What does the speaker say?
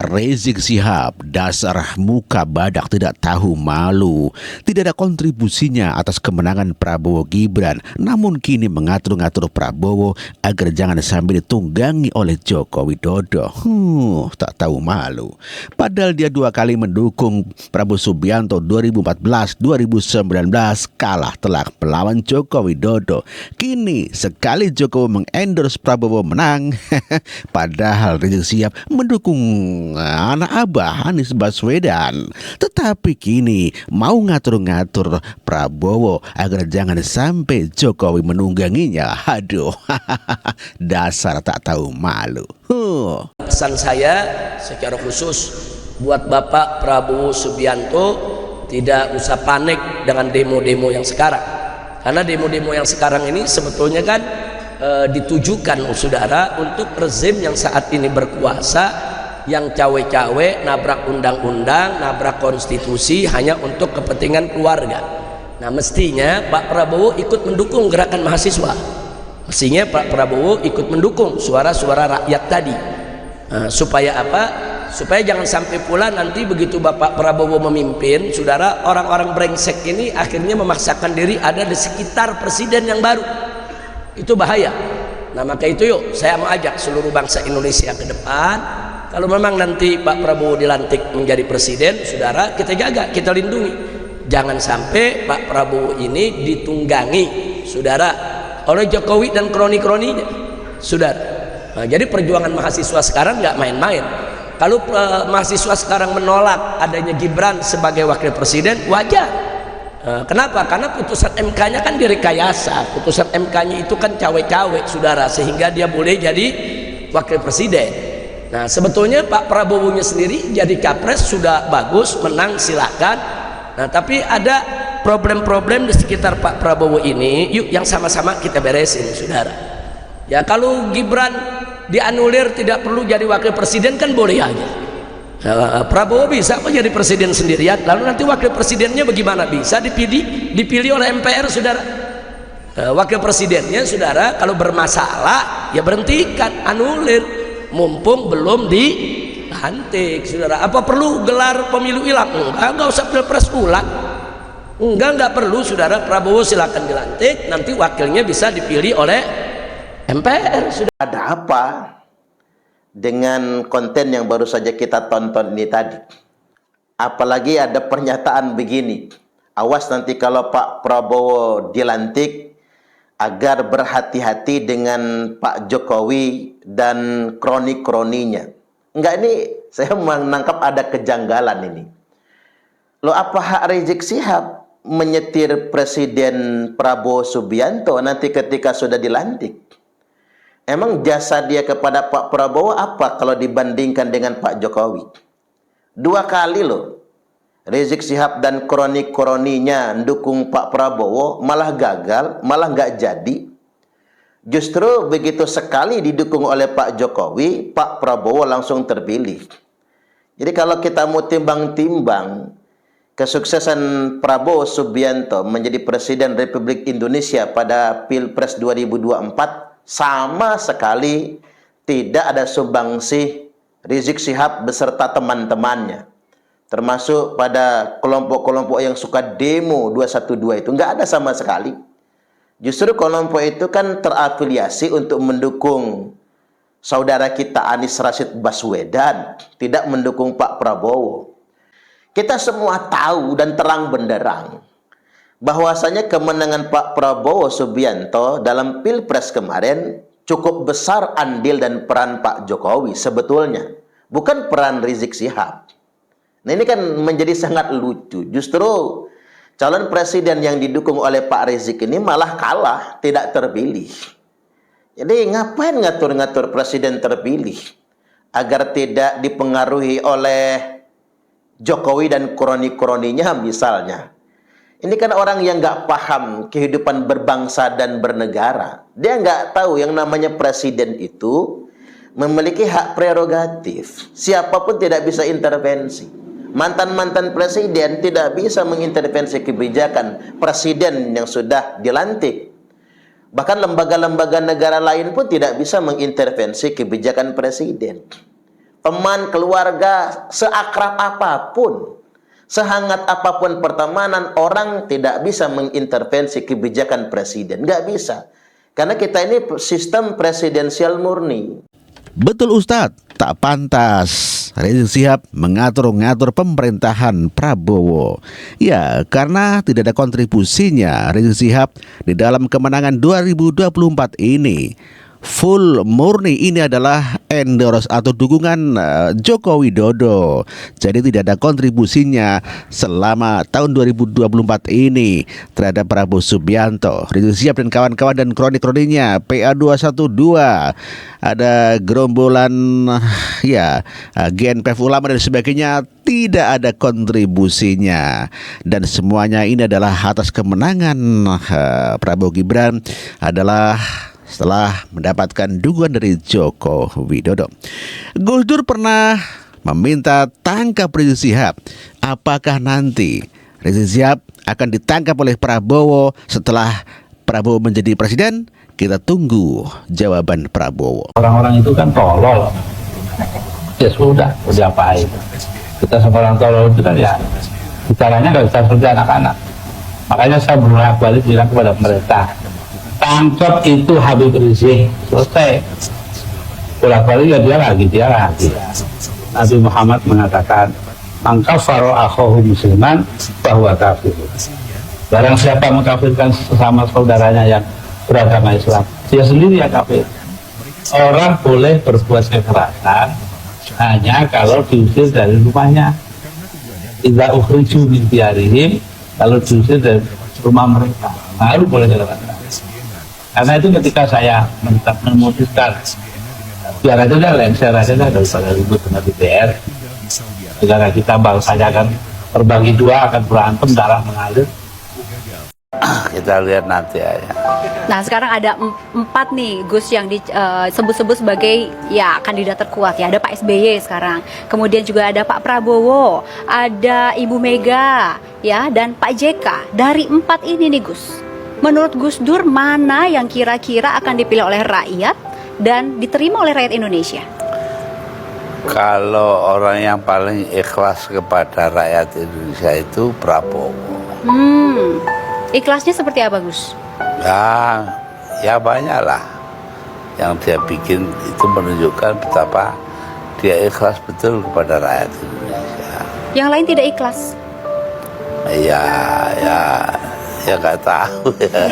Rizik Syihab, dasar muka badak tidak tahu malu. Tidak ada kontribusinya atas kemenangan Prabowo Gibran, namun kini mengatur-ngatur Prabowo agar jangan sampai ditunggangi oleh Joko Widodo. Tak tahu malu. Padahal dia 2 kali mendukung Prabowo Subianto 2014-2019 kalah telak melawan Joko Widodo. Kini sekali Jokowi mengendorse Prabowo menang, padahal Rizik Syihab mendukung anak abah Anies Baswedan. Tetapi kini mau ngatur-ngatur Prabowo agar jangan sampai Jokowi menungganginya. Aduh, dasar tak tahu malu. Pesan saya secara khusus buat Bapak Prabowo Subianto, tidak usah panik dengan demo-demo yang sekarang. Karena demo-demo yang sekarang ini sebetulnya kan ditujukan saudara untuk rezim yang saat ini berkuasa, yang cawe-cawe, nabrak undang-undang, nabrak konstitusi hanya untuk kepentingan keluarga. Nah, mestinya Pak Prabowo ikut mendukung gerakan mahasiswa. Mestinya Pak Prabowo ikut mendukung suara-suara rakyat tadi. Supaya apa? Supaya jangan sampai pula nanti begitu Bapak Prabowo memimpin, saudara, orang-orang brengsek ini akhirnya memaksakan diri ada di sekitar presiden yang baru. Itu bahaya. Nah, maka itu yuk saya mau ajak seluruh bangsa Indonesia ke depan. Kalau memang nanti Pak Prabowo dilantik menjadi presiden, saudara, kita jaga, kita lindungi. Jangan sampai Pak Prabowo ini ditunggangi, saudara, oleh Jokowi dan kroni-kroninya, saudara. Nah, jadi perjuangan mahasiswa sekarang nggak main-main. Kalau mahasiswa sekarang menolak adanya Gibran sebagai wakil presiden, wajar. Kenapa? Karena putusan MK-nya kan direkayasa. Putusan MK-nya itu kan cawe-cawe, saudara, sehingga dia boleh jadi wakil presiden. Nah, sebetulnya Pak Prabowo-nya sendiri jadi capres sudah bagus, menang silakan. Nah, tapi ada problem-problem di sekitar Pak Prabowo ini, yuk yang sama-sama kita beresin, saudara. Ya, kalau Gibran dianulir tidak perlu jadi wakil presiden kan boleh aja. Prabowo bisa kok jadi presiden sendirian. Lalu nanti wakil presidennya bagaimana? Bisa dipilih oleh MPR, saudara. Wakil presidennya, saudara, kalau bermasalah ya berhentikan, anulir. Mumpung belum dilantik, saudara. Apa perlu gelar pemilu ulang? Enggak usah pilpres ulang. Enggak perlu, saudara. Prabowo silakan dilantik, nanti wakilnya bisa dipilih oleh MPR, saudara. Ada apa dengan konten yang baru saja kita tonton ini tadi? Apalagi ada pernyataan begini, awas nanti kalau Pak Prabowo dilantik, agar berhati-hati dengan Pak Jokowi dan kroni-kroninya. Enggak, ini saya menangkap ada kejanggalan ini. Loh, apa hak Rizik Syihab menyetir Presiden Prabowo Subianto nanti ketika sudah dilantik? Emang jasa dia kepada Pak Prabowo apa kalau dibandingkan dengan Pak Jokowi? 2 kali loh Rizik Syihab dan kroni-kroninya mendukung Pak Prabowo, malah gagal, malah nggak jadi. Justru begitu sekali didukung oleh Pak Jokowi, Pak Prabowo langsung terpilih. Jadi kalau kita mau timbang-timbang kesuksesan Prabowo Subianto menjadi Presiden Republik Indonesia pada Pilpres 2024, sama sekali tidak ada sumbangsi Rizik Syihab beserta teman-temannya. Termasuk pada kelompok-kelompok yang suka demo 212 itu, nggak ada sama sekali. Justru kelompok itu kan terafiliasi untuk mendukung saudara kita Anies Rashid Baswedan, tidak mendukung Pak Prabowo. Kita semua tahu dan terang benderang bahwasanya kemenangan Pak Prabowo Subianto dalam Pilpres kemarin cukup besar andil dan peran Pak Jokowi sebetulnya, bukan peran Rizik Syihab. Nah, ini kan menjadi sangat lucu. Justru calon presiden yang didukung oleh Pak Rizik ini malah kalah, tidak terpilih. Jadi ngapain ngatur-ngatur presiden terpilih agar tidak dipengaruhi oleh Jokowi dan kroni-kroninya misalnya. Ini kan orang yang nggak paham kehidupan berbangsa dan bernegara. Dia nggak tahu yang namanya presiden itu memiliki hak prerogatif. Siapapun tidak bisa intervensi. Mantan-mantan presiden tidak bisa mengintervensi kebijakan presiden yang sudah dilantik. Bahkan lembaga-lembaga negara lain pun tidak bisa mengintervensi kebijakan presiden. teman, keluarga, seakrab apapun, sehangat apapun pertemanan, orang tidak bisa mengintervensi kebijakan presiden. Nggak bisa. Karena kita ini sistem presidensial murni. Betul Ustadz, tak pantas Rizik Syihab mengatur-ngatur pemerintahan Prabowo. Ya, karena tidak ada kontribusinya Rizik Syihab di dalam kemenangan 2024 ini. Full murni ini adalah endorse atau dukungan Joko Widodo. Jadi tidak ada kontribusinya selama tahun 2024 ini terhadap Prabowo Subianto, Rizik Syihab dan kawan-kawan dan kroni-kroninya PA212. Ada gerombolan ya GNPF ulama dan sebagainya, tidak ada kontribusinya. Dan semuanya ini adalah atas kemenangan Prabowo Gibran adalah setelah mendapatkan dukungan dari Joko Widodo. Gus Dur pernah meminta tangkap Rizik Syihab. Apakah nanti Rizik Syihab akan ditangkap oleh Prabowo setelah Prabowo menjadi presiden? Kita tunggu jawaban Prabowo. Orang-orang itu kan tolol. Ya sudah, mau diapain? Kita sama orang tolol itu kan ya bicaranya nggak bisa seperti anak-anak. Makanya saya bolak-balik bilang kepada mereka, tangkap itu Habib Rizik, selesai. Bolak-balik ya dia lagi. Nabi Muhammad mengatakan, man kafara akhahu musliman bahwa kafir. Barang siapa mengkafirkan sesama saudaranya yang beragama Islam, dia sendiri yang kafir. Orang boleh berbuat kekerasan hanya kalau diusir dari rumahnya. Idza ukhriju min diyarihim, kalau diusir dari rumah mereka, baru boleh kekerasan. Karena itu ketika saya memutuskan biar aja dah, lengser aja dah daripada ribut dengan DPR. Negara kita bangsanya kan terbagi dua, akan berantem, darah mengalir. Kita lihat nanti aja. Nah sekarang ada 4 nih Gus yang disebut-sebut sebagai ya kandidat terkuat ya. Ada Pak SBY sekarang, kemudian juga ada Pak Prabowo, ada Ibu Mega ya, dan Pak JK. Dari 4 ini nih Gus, menurut Gus Dur mana yang kira-kira akan dipilih oleh rakyat dan diterima oleh rakyat Indonesia? Kalau orang yang paling ikhlas kepada rakyat Indonesia itu Prabowo. Ikhlasnya seperti apa Gus? Ya banyak lah yang dia bikin itu menunjukkan betapa dia ikhlas betul kepada rakyat Indonesia. Yang lain tidak ikhlas? Ya nggak tahu ya.